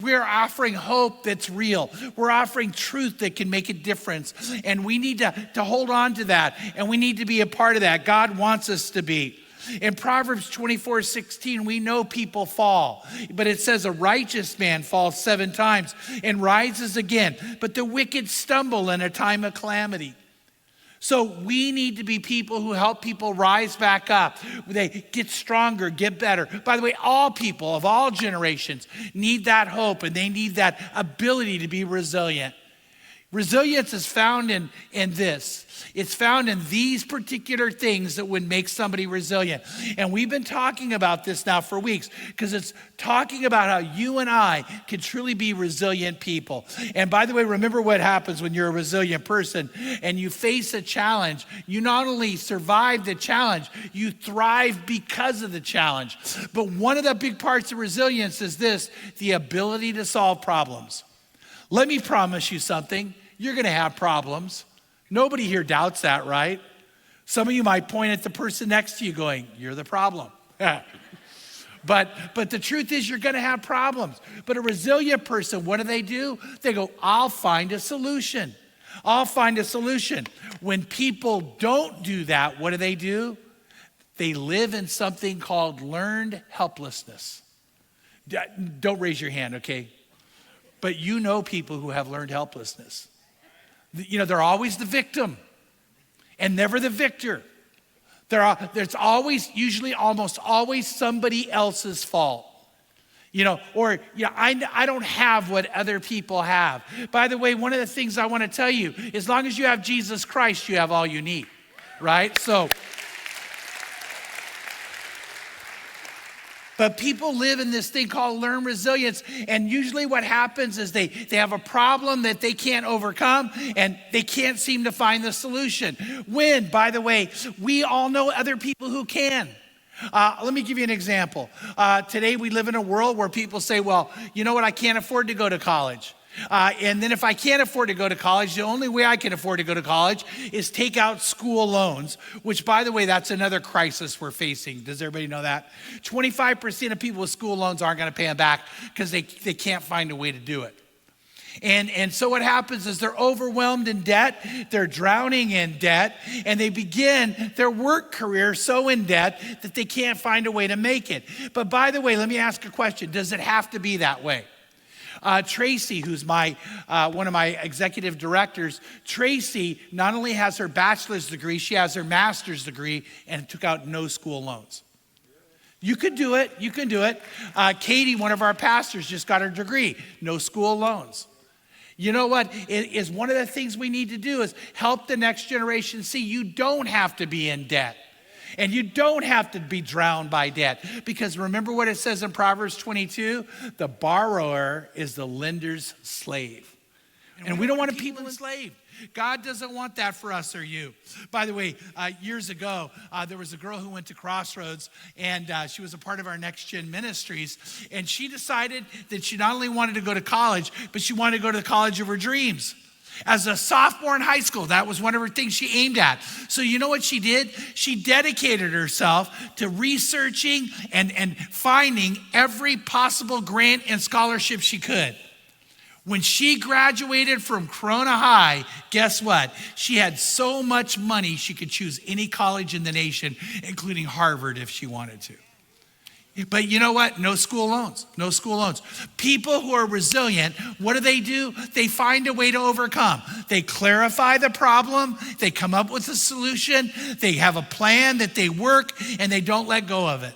We're offering hope that's real. We're offering truth that can make a difference. And we need to hold on to that. And we need to be a part of that. God wants us to be. In Proverbs 24:16, we know people fall. But it says a righteous man falls 7 times and rises again. But the wicked stumble in a time of calamity. So we need to be people who help people rise back up. They get stronger, get better. By the way, all people of all generations need that hope, and they need that ability to be resilient. Resilience is found in this. It's found in these particular things that would make somebody resilient. And we've been talking about this now for weeks because it's talking about how you and I can truly be resilient people. And by the way, remember what happens when you're a resilient person and you face a challenge. You not only survive the challenge, you thrive because of the challenge. But one of the big parts of resilience is this, the ability to solve problems. Let me promise you something. You're going to have problems. Nobody here doubts that, right? Some of you might point at the person next to you going, you're the problem. But the truth is you're going to have problems. But a resilient person, what do? They go, I'll find a solution. I'll find a solution. When people don't do that, what do? They live in something called learned helplessness. Don't raise your hand, okay? But you know people who have learned helplessness. You know, they're always the victim and never the victor. There's always, usually almost always somebody else's fault. I don't have what other people have. By the way, one of the things I want to tell you, as long as you have Jesus Christ, you have all you need, right? But people live in this thing called learned resilience. And usually what happens is they have a problem that they can't overcome and they can't seem to find the solution. When, by the way, we all know other people who can. Let me give you an example. Today we live in a world where people say, well, you know what, I can't afford to go to college. And then if I can't afford to go to college, the only way I can afford to go to college is take out school loans, which, by the way, that's another crisis we're facing. Does everybody know that? 25% of people with school loans aren't going to pay them back because they can't find a way to do it. And so what happens is they're overwhelmed in debt, they're drowning in debt, and they begin their work career so in debt that they can't find a way to make it. But by the way, let me ask a question. Does it have to be that way? Tracy, who's one of my executive directors, Tracy not only has her bachelor's degree, she has her master's degree and took out no school loans. You could do it. You can do it. Katie, one of our pastors, just got her degree, no school loans. You know what? It is one of the things we need to do is help the next generation see you don't have to be in debt. And you don't have to be drowned by debt. Because remember what it says in Proverbs 22? The borrower is the lender's slave. And we don't want people enslaved. God doesn't want that for us or you. By the way, years ago, there was a girl who went to Crossroads, and she was a part of our Next Gen Ministries. And she decided that she not only wanted to go to college, but she wanted to go to the college of her dreams. As a sophomore in high school, that was one of her things she aimed at. So you know what she did? She dedicated herself to researching and finding every possible grant and scholarship she could. When she graduated from Corona High, guess what? She had so much money she could choose any college in the nation, including Harvard if she wanted to. But you know what? No school loans. No school loans. People who are resilient, what do? They find a way to overcome. They clarify the problem. They come up with a solution. They have a plan that they work, and they don't let go of it.